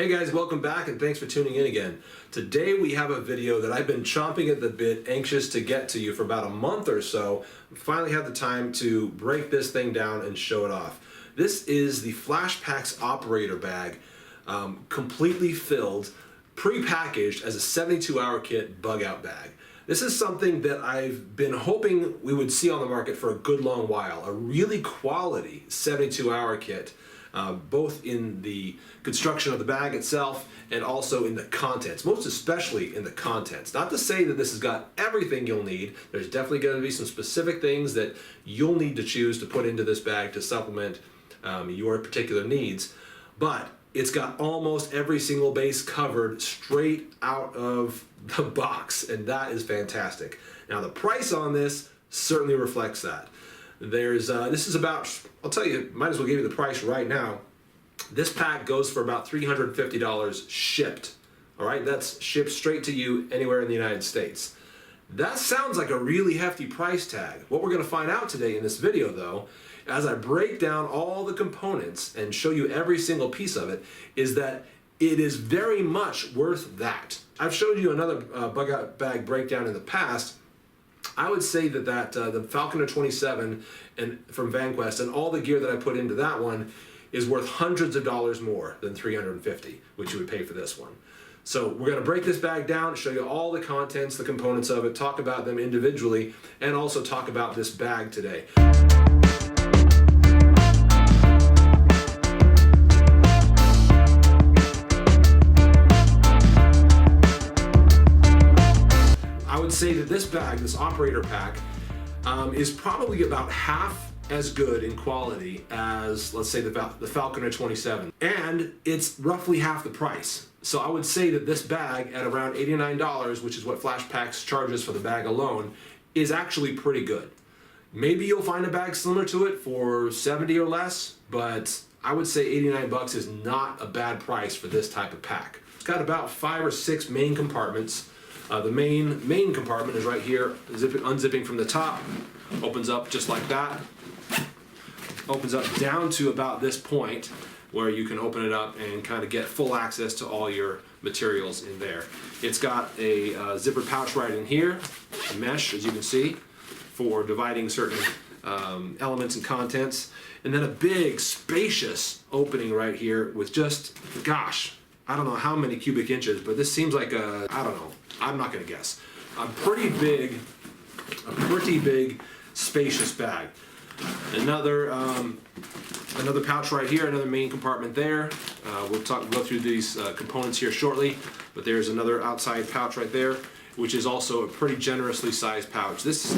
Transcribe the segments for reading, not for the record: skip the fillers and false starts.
Hey guys, welcome back and thanks for tuning in again. Today we have a video that I've been chomping at the bit, anxious to get to you for about a month or so. Finally had the time to break this thing down and show it off. This is the Flashpacks operator bag, completely filled, pre-packaged as a 72-hour kit bug-out bag. This is something that I've been hoping we would see on the market for a good long while, a really quality 72-hour kit. Both in the construction of the bag itself and also in the contents, most especially in the contents. Not to say that this has got everything you'll need. There's definitely going to be some specific things that you'll need to choose to put into this bag to supplement your particular needs, but it's got almost every single base covered straight out of the box, and that is fantastic. Now the price on this certainly reflects that. This is about, I'll tell you, might as well give you the price right now. This pack goes for about $350 shipped. All right, that's shipped straight to you anywhere in the United States. That sounds like a really hefty price tag. What we're gonna find out today in this video though, as I break down all the components and show you every single piece of it, is that it is very much worth that. I've showed you another bug-out bag breakdown in the past. I would say that the Falconer 27 from VanQuest and all the gear that I put into that one is worth hundreds of dollars more than $350, which you would pay for this one. So we're going to break this bag down, show you all the contents, the components of it, talk about them individually, and also talk about this bag today. I would say that this bag, this operator pack, is probably about half as good in quality as, let's say, the Falconer 27. And it's roughly half the price. So I would say that this bag at around $89, which is what Flashpacks charges for the bag alone, is actually pretty good. Maybe you'll find a bag similar to it for 70 or less, but I would say 89 bucks is not a bad price for this type of pack. It's got about 5 or 6 main compartments. The main compartment is right here, unzipping from the top, opens up just like that, opens up down to about this point where you can open it up and kind of get full access to all your materials in there. It's got a zippered pouch right in here, a mesh as you can see, for dividing certain elements and contents, and then a big spacious opening right here with just, gosh, I don't know how many cubic inches, but this seems like a, I don't know, I'm not gonna guess. A pretty big, spacious bag. Another pouch right here, another main compartment there. We'll go through these components here shortly, but there's another outside pouch right there, which is also a pretty generously sized pouch. This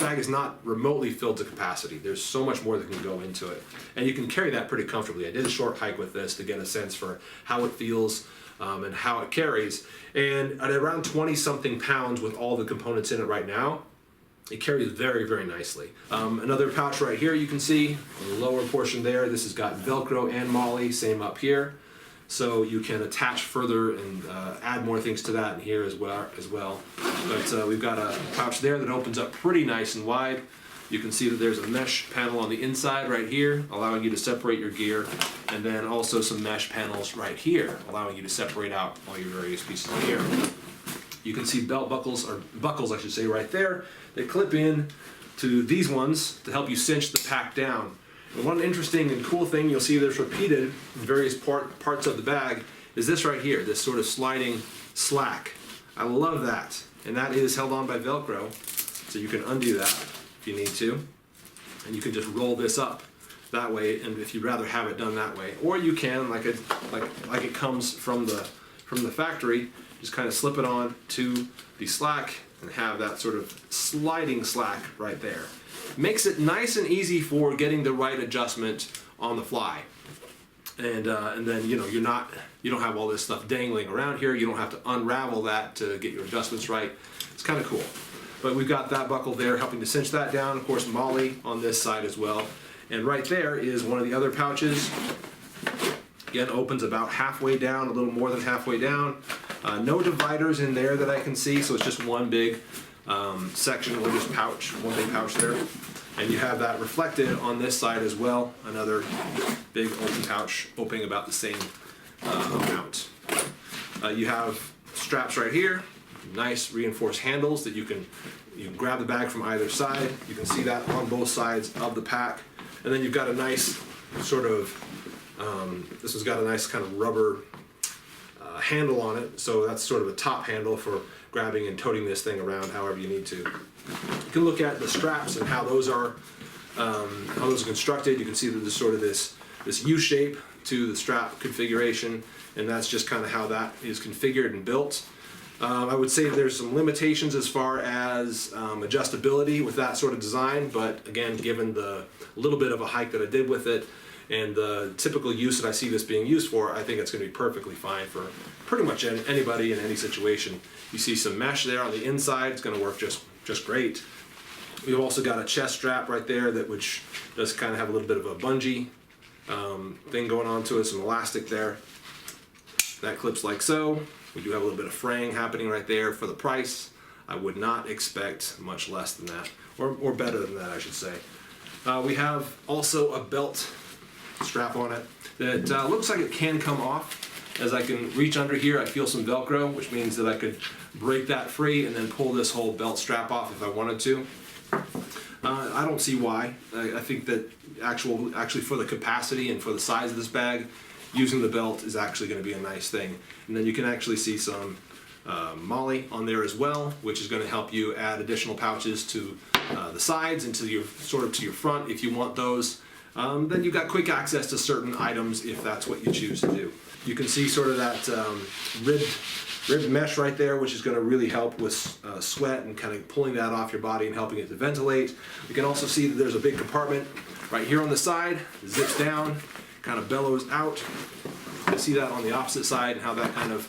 bag is not remotely filled to capacity. There's so much more that can go into it, and you can carry that pretty comfortably. I did a short hike with this to get a sense for how it feels and how it carries, and at around 20-something pounds with all the components in it right now, it carries very, very nicely. Another pouch right here you can see, on the lower portion there, this has got Velcro and Molly, same up here. So you can attach further and add more things to that in here as well. But we've got a pouch there that opens up pretty nice and wide. You can see that there's a mesh panel on the inside right here, allowing you to separate your gear, and then also some mesh panels right here, allowing you to separate out all your various pieces of gear. You can see belt buckles, or buckles I should say, right there. They clip in to these ones to help you cinch the pack down. And one interesting and cool thing you'll see that's repeated in various parts of the bag is this right here, this sort of sliding slack. I love that. And that is held on by Velcro, so you can undo that if you need to. And you can just roll this up that way, and if you'd rather have it done that way. Or you can, like it comes from the factory, just kind of slip it on to the slack and have that sort of sliding slack right there. Makes it nice and easy for getting the right adjustment on the fly. And then, you know, you don't have all this stuff dangling around here. You don't have to unravel that to get your adjustments right. It's kind of cool. But we've got that buckle there helping to cinch that down. Of course, Molly on this side as well. And right there is one of the other pouches. Again, opens about halfway down, a little more than halfway down. No dividers in there that I can see, so it's just one big section, or just pouch, one big pouch there. And you have that reflected on this side as well, another big open pouch opening about the same mount. You have straps right here, nice reinforced handles that you can grab the bag from either side. You can see that on both sides of the pack. And then you've got a nice sort of, this has got a nice kind of rubber handle on it. So that's sort of a top handle for grabbing and toting this thing around however you need to. You can look at the straps and how those are constructed. You can see that there's sort of this U shape to the strap configuration, and that's just kind of how that is configured and built. I would say there's some limitations as far as adjustability with that sort of design, but again, given the little bit of a hike that I did with it and the typical use that I see this being used for, I think it's going to be perfectly fine for pretty much anybody in any situation. You see some mesh there on the inside, it's going to work just great. We've also got a chest strap right there which does kind of have a little bit of a bungee thing going on to it, some elastic there. That clips like so. We do have a little bit of fraying happening right there. For the price, I would not expect much less than that, or better than that, I should say. We have also a belt strap on it that looks like it can come off. As I can reach under here, I feel some Velcro, which means that I could break that free and then pull this whole belt strap off if I wanted to. I don't see why. I think that actually for the capacity and for the size of this bag, using the belt is actually going to be a nice thing. And then you can actually see some MOLLE on there as well, which is going to help you add additional pouches to the sides and to your front if you want those. Then you've got quick access to certain items if that's what you choose to do. You can see sort of that ribbed mesh right there, which is going to really help with sweat and kind of pulling that off your body and helping it to ventilate. You can also see that there's a big compartment right here on the side, zips down, kind of bellows out. You see that on the opposite side and how that kind of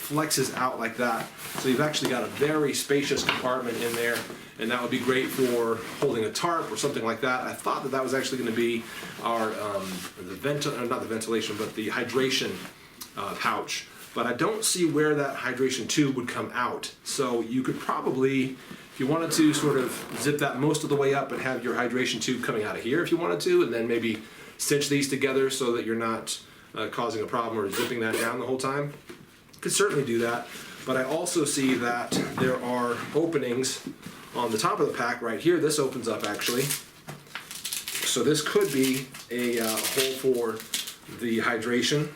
flexes out like that. So you've actually got a very spacious compartment in there, and that would be great for holding a tarp or something like that. I thought that was actually going to be our not the ventilation, but the hydration pouch. But I don't see where that hydration tube would come out. So you could probably, if you wanted to, sort of zip that most of the way up and have your hydration tube coming out of here if you wanted to, and then maybe cinch these together so that you're not causing a problem or zipping that down the whole time. Could certainly do that. But I also see that there are openings on the top of the pack right here. This opens up actually. So this could be a hole for the hydration.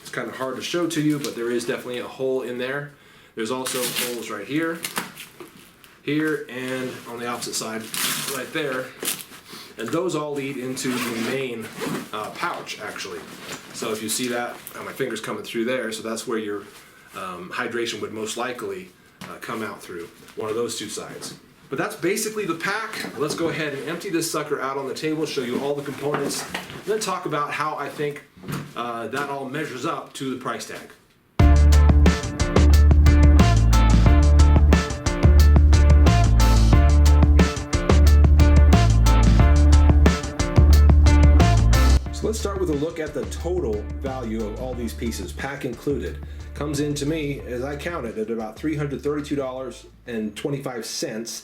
It's kind of hard to show to you, but there is definitely a hole in there. There's also holes right here, and on the opposite side right there. And those all lead into the main pouch actually. So if you see that, my finger's coming through there, so that's where your hydration would most likely come out through, one of those two sides. But that's basically the pack. Let's go ahead and empty this sucker out on the table, show you all the components, and then talk about how I think that all measures up to the price tag. So let's start with a look at the total value of all these pieces, pack included. Comes in to me, as I counted, at about $332.25.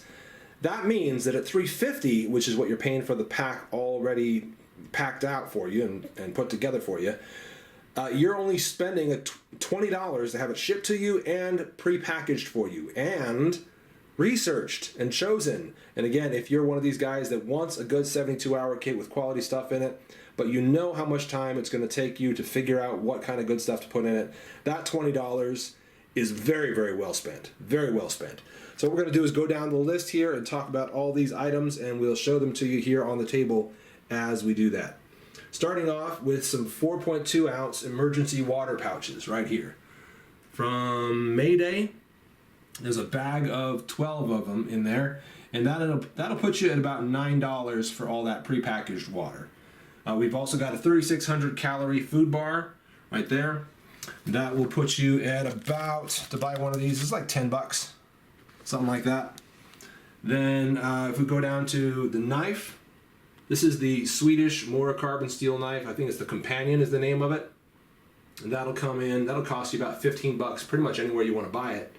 That means that at $350, which is what you're paying for the pack already packed out for you and put together for you, you're only spending $20 to have it shipped to you and pre-packaged for you and researched and chosen. And again, if you're one of these guys that wants a good 72-hour kit with quality stuff in it, but you know how much time it's going to take you to figure out what kind of good stuff to put in it, that $20 is very, very well spent. Very well spent. So what we're going to do is go down the list here and talk about all these items, and we'll show them to you here on the table as we do that. Starting off with some 4.2 ounce emergency water pouches right here. From Mayday, there's a bag of 12 of them in there, and that'll put you at about $9 for all that prepackaged water. We've also got a 3,600 calorie food bar right there. That will put you at about, to buy one of these, it's like 10 bucks, something like that. Then if we go down to the knife, this is the Swedish Mora carbon steel knife. I think it's the Companion is the name of it. And that'll cost you about 15 bucks, pretty much anywhere you want to buy it.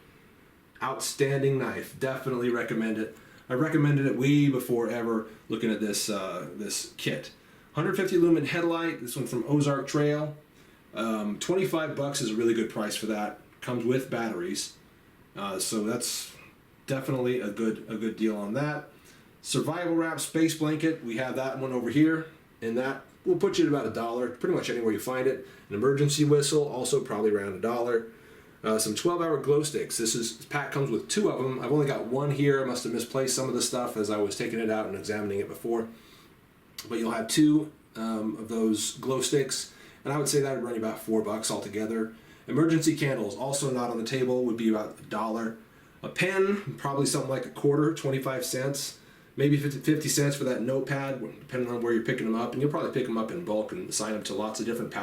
Outstanding knife, definitely recommend it. I recommended it way before ever looking at this kit. 150 lumen headlight, this one from Ozark Trail. $25 is a really good price for that. Comes with batteries, so that's definitely a good deal on that. Survival wrap space blanket, we have that one over here, and that will put you at about $1, pretty much anywhere you find it. An emergency whistle, also probably around $1. Some 12-hour glow sticks. This pack comes with 2 of them. I've only got 1 here. I must have misplaced some of the stuff as I was taking it out and examining it before. But you'll have 2 of those glow sticks, and I would say that would run you about $4 altogether. Emergency candles, also not on the table, would be about $1. A pen, probably something like a quarter, 25 cents. Maybe 50 cents for that notepad, depending on where you're picking them up. And you'll probably pick them up in bulk and assign them to lots of different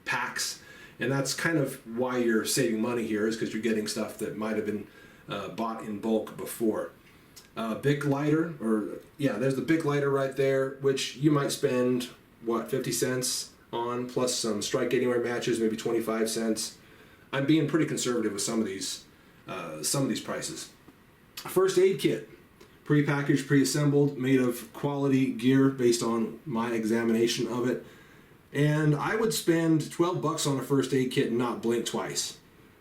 packs. And that's kind of why you're saving money here, is because you're getting stuff that might have been bought in bulk before. Bic lighter, there's the Bic lighter right there, which you might spend, 50 cents on, plus some Strike Anywhere matches, maybe 25 cents. I'm being pretty conservative with some of these prices. First aid kit. Pre-packaged, pre-assembled, made of quality gear based on my examination of it. And I would spend $12 on a first aid kit and not blink twice.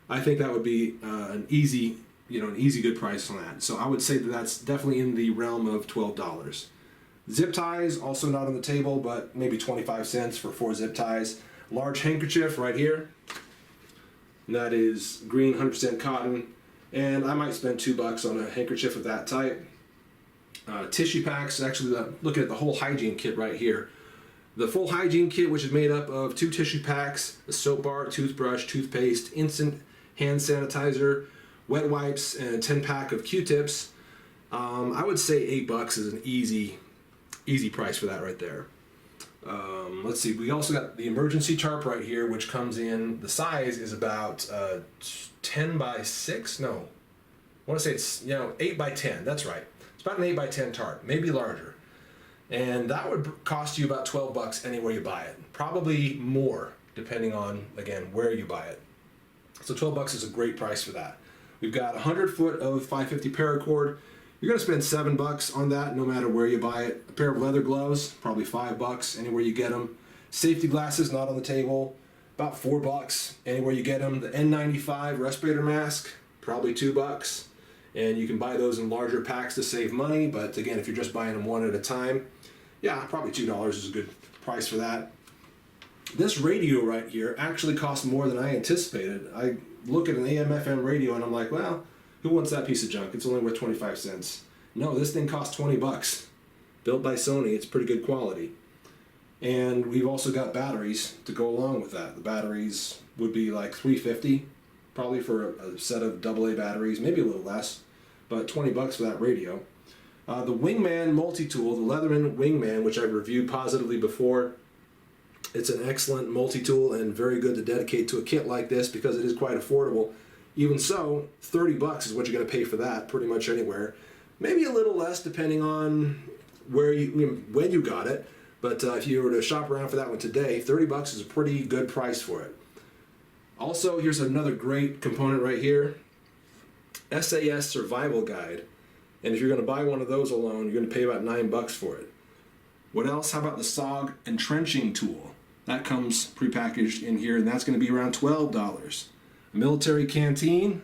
I think that would be an easy good price on that. So I would say that that's definitely in the realm of $12. Zip ties, also not on the table, but maybe 25 cents for 4 zip ties. Large handkerchief right here. And that is green 100% cotton. And I might spend $2 on a handkerchief of that type. Tissue packs, actually looking at the whole hygiene kit right here. The full hygiene kit, which is made up of 2 tissue packs, a soap bar, toothbrush, toothpaste, instant hand sanitizer, wet wipes, and a 10-pack of Q-tips. I would say $8 is an easy price for that right there. Let's see, we also got the emergency tarp right here, which comes in, the size is about 10 by 6, no, I want to say it's 8 by 10, that's right. About an 8 by 10 tarp, maybe larger. And that would cost you about $12 anywhere you buy it. Probably more, depending on, again, where you buy it. So $12 is a great price for that. We've got 100 foot of 550 paracord. You're gonna spend $7 on that no matter where you buy it. A pair of leather gloves, probably $5 anywhere you get them. Safety glasses, not on the table, about $4 anywhere you get them. The N95 respirator mask, probably $2. And you can buy those in larger packs to save money, but again, if you're just buying them one at a time, yeah, probably $2 is a good price for that. This radio right here actually costs more than I anticipated. I look at an AM/FM radio and I'm like, well, who wants that piece of junk? It's only worth 25 cents. No, this thing costs $20. Built by Sony, it's pretty good quality. And we've also got batteries to go along with that. The batteries would be like $350, probably for a set of AA batteries, maybe a little less. But $20 for that radio. The Wingman multi-tool, the Leatherman Wingman, which I've reviewed positively before. It's an excellent multi-tool and very good to dedicate to a kit like this because it is quite affordable. Even so, $30 is what you're going to pay for that pretty much anywhere. Maybe a little less depending on when you got it. But if you were to shop around for that one today, $30 is a pretty good price for it. Also, here's another great component right here. SAS Survival Guide. And if you're going to buy one of those alone, you're going to pay about $9 for it. What else? How about the SOG entrenching tool? That comes prepackaged in here, and that's going to be around $12. A military canteen.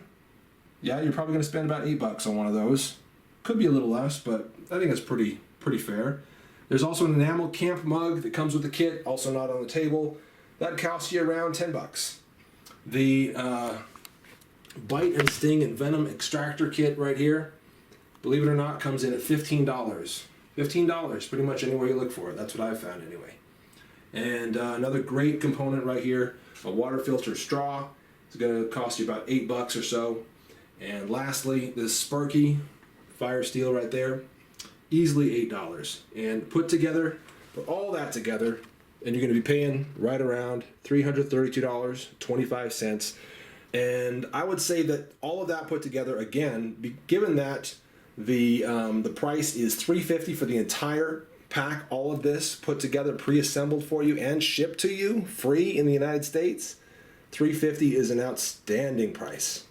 Yeah, you're probably going to spend about $8 on one of those. Could be a little less, but I think it's pretty fair. There's also an enamel camp mug that comes with the kit, also not on the table. That costs you around $10. The Bite and Sting and Venom Extractor Kit right here, believe it or not, comes in at $15. $15, pretty much anywhere you look for it. That's what I've found anyway. And another great component right here, a water filter straw. It's going to cost you about $8 or so. And lastly, this Sparky Fire Steel right there, easily $8. And put all that together, and you're going to be paying right around $332.25. And I would say that all of that put together, again, given that the price is $350 for the entire pack, all of this put together, pre-assembled for you and shipped to you free in the United States, $350 is an outstanding price.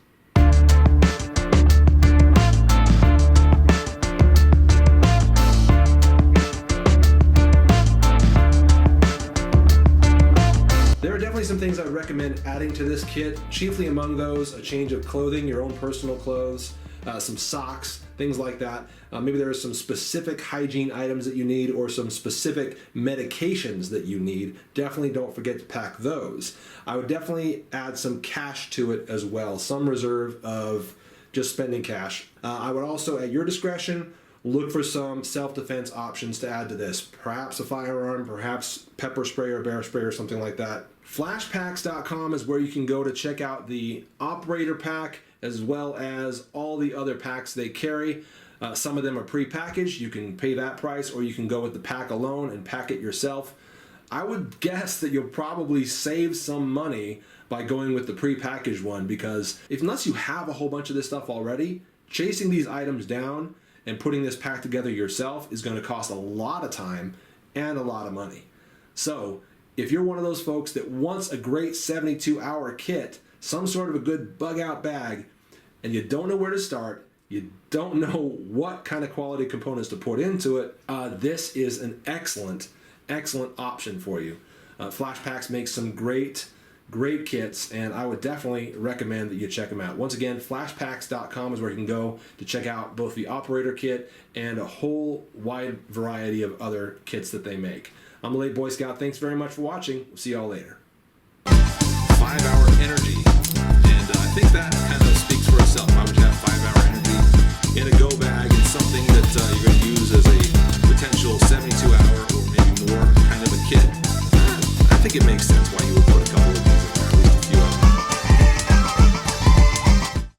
There are definitely some things I would recommend adding to this kit, chiefly among those, a change of clothing, your own personal clothes, some socks, things like that. Maybe there are some specific hygiene items that you need or some specific medications that you need. Definitely don't forget to pack those. I would definitely add some cash to it as well, some reserve of just spending cash. I would also, at your discretion, look for some self-defense options to add to this. Perhaps a firearm, perhaps pepper spray or bear spray or something like that. Flashpacks.com is where you can go to check out the operator pack as well as all the other packs they carry. Some of them are pre-packaged. You can pay that price, or you can go with the pack alone and pack it yourself. I would guess that you'll probably save some money by going with the pre-packaged one, because unless you have a whole bunch of this stuff already, chasing these items down and putting this pack together yourself is going to cost a lot of time and a lot of money. So if you're one of those folks that wants a great 72-hour kit, some sort of a good bug-out bag, and you don't know where to start, you don't know what kind of quality components to put into it, this is an excellent option for you. Flashpacks makes some great kits, and I would definitely recommend that you check them out. Once again, flashpacks.com is where you can go to check out both the operator kit and a whole wide variety of other kits that they make. I'm a late Boy Scout. Thanks very much for watching. We'll see y'all later. 5-hour energy, and I think that kind of speaks for itself. Why would you have 5-hour energy in a go bag and something that you're going to use as a potential 72-hour or maybe more kind of a kit? I think it makes sense.